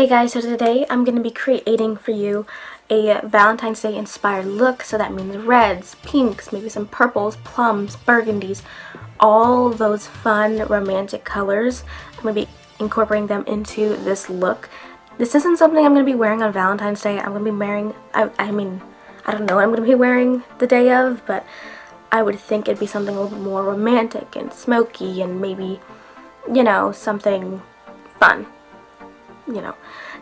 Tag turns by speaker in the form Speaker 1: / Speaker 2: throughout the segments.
Speaker 1: Hey guys, so today I'm going to be creating for you a Valentine's Day inspired look. So that means reds, pinks, maybe some purples, plums, burgundies, all those fun romantic colors. I'm going to be incorporating them into this look. This isn't something I'm going to be wearing on Valentine's Day. I'm going to be wearing, I don't know what I'm going to be wearing the day of, but I would think it'd be something a little bit more romantic and smoky and maybe, you know, something fun.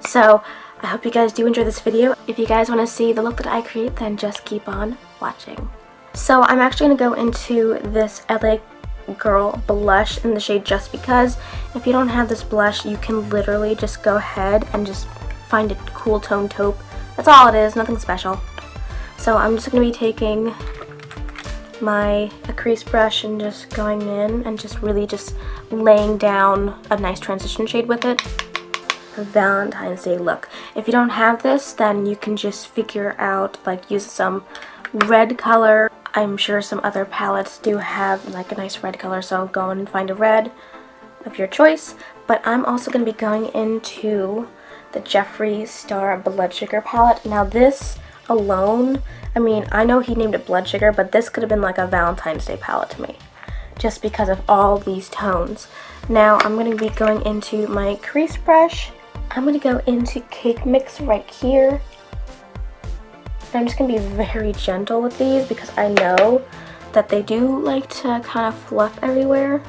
Speaker 1: So I hope you guys do enjoy this video. If you guys want to see the look that I create, then just keep on watching. So I'm actually going to go into this LA Girl blush in the shade Just Because. If you don't have this blush, you can literally just go ahead and just find a cool tone taupe. That's all it is, nothing special. So I'm just going to be taking my crease brush and just going in and just really just laying down a nice transition shade with it. Valentine's Day look. If you don't have this, then you can just figure out, like, use some red color. I'm sure some other palettes do have like a nice red color, so go and find a red of your choice. But I'm also going to be going into the Jeffree Star Blood Sugar palette. Now this alone, I mean, I know he named it Blood Sugar, but this could have been like a Valentine's Day palette to me, just because of all these tones. Now I'm going to be going into my crease brush. I'm going to go into Cake Mix right here. I'm just going to be very gentle with these because I know that they do like to kind of fluff everywhere.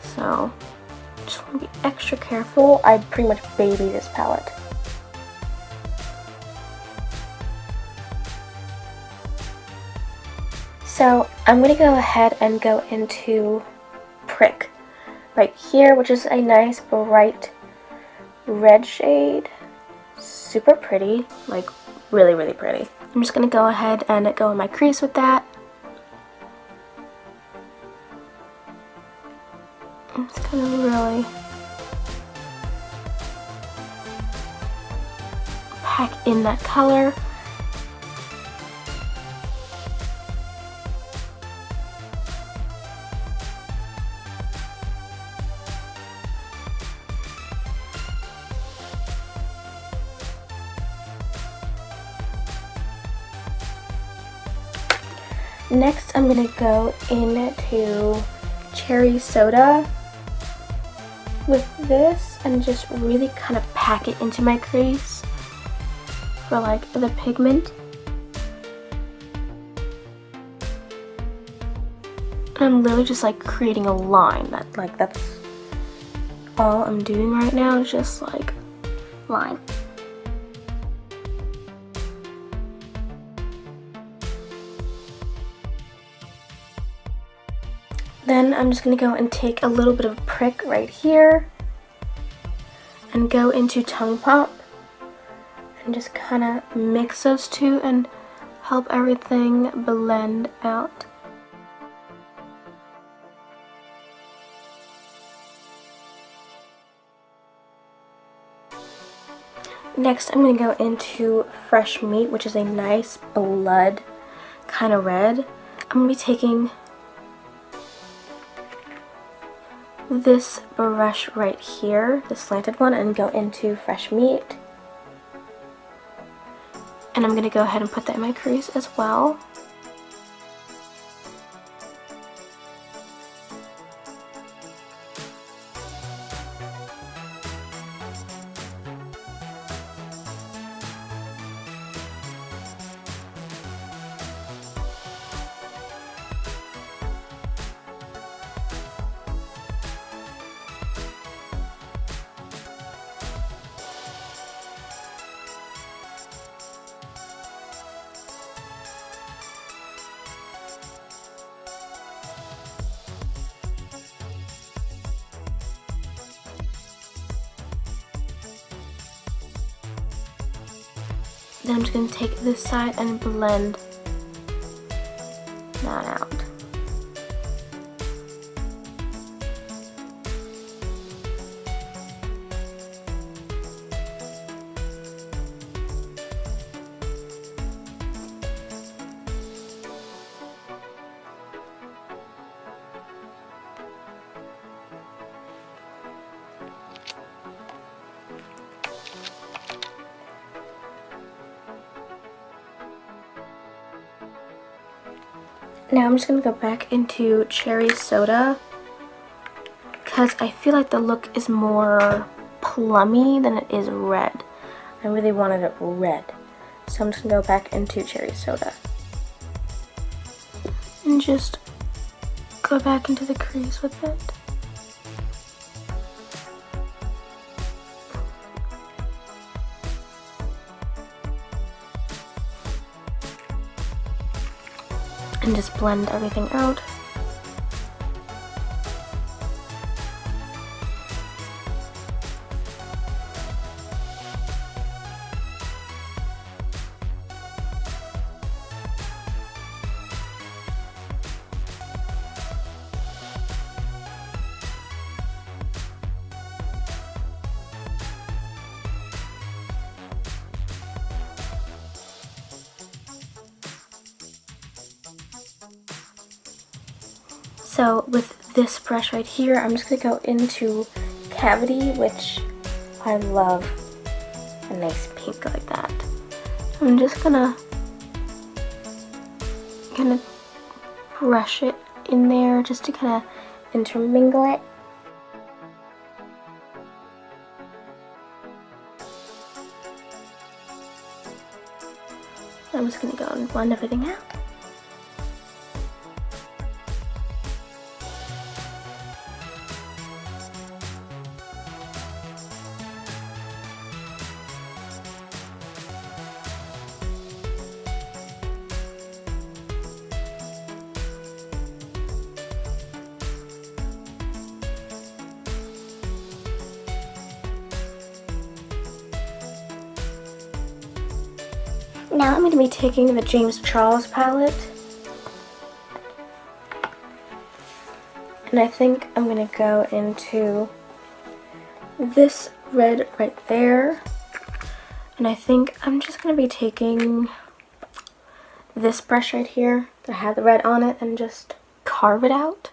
Speaker 1: So just want to be extra careful. I pretty much baby this palette. So I'm going to go ahead and go into Prick right here, which is a nice bright red shade. Super pretty, like really, really pretty. I'm just gonna go ahead and go in my crease with that. I'm just gonna really pack in that color. Next, I'm going to go into Cherry Soda with this and just really kind of pack it into my crease for like the pigment. And I'm literally just like creating a line. That's all I'm doing right now, is just like line. Then I'm just going to go and take a little bit of Prick right here and go into Tongue Pop and just kind of mix those two and help everything blend out. Next, I'm going to go into Fresh Meat, which is a nice blood kind of red. I'm going to be taking this brush right here, the slanted one, and go into Fresh Meat. And I'm going to go ahead and put that in my crease as well. Then I'm just going to take this side and blend that out. Now I'm just going to go back into Cherry Soda because I feel like the look is more plummy than it is red. I really wanted it red. So I'm just going to go back into Cherry Soda. And just go back into the crease with it. And just blend everything out. So with this brush right here, I'm just going to go into Cavity, which I love a nice pink like that. I'm just gonna brush it in there just to kind of intermingle it. I'm just gonna go and blend everything out. Now I'm going to be taking the James Charles palette, and I think I'm going to go into this red right there, and I think I'm just going to be taking this brush right here that had the red on it and just carve it out.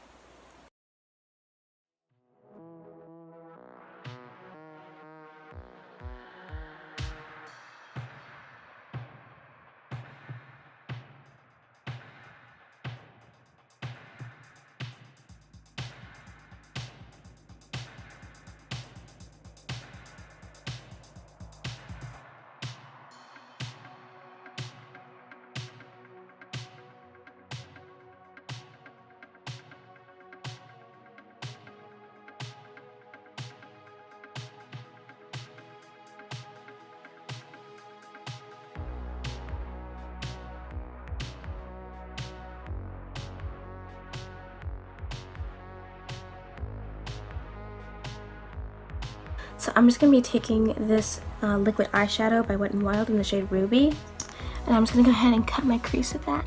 Speaker 1: So I'm just going to be taking this liquid eyeshadow by Wet n Wild in the shade Ruby, and I'm just going to go ahead and cut my crease with that.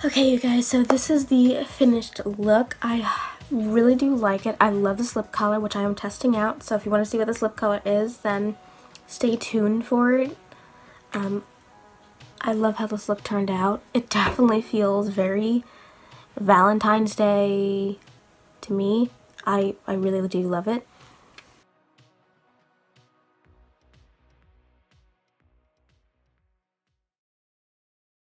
Speaker 1: Okay, you guys, so this is the finished look. I really do like it. I love this lip color, which I am testing out. So if you want to see what this lip color is, then stay tuned for it. I love how this look turned out. It definitely feels very Valentine's Day to me. I really do love it.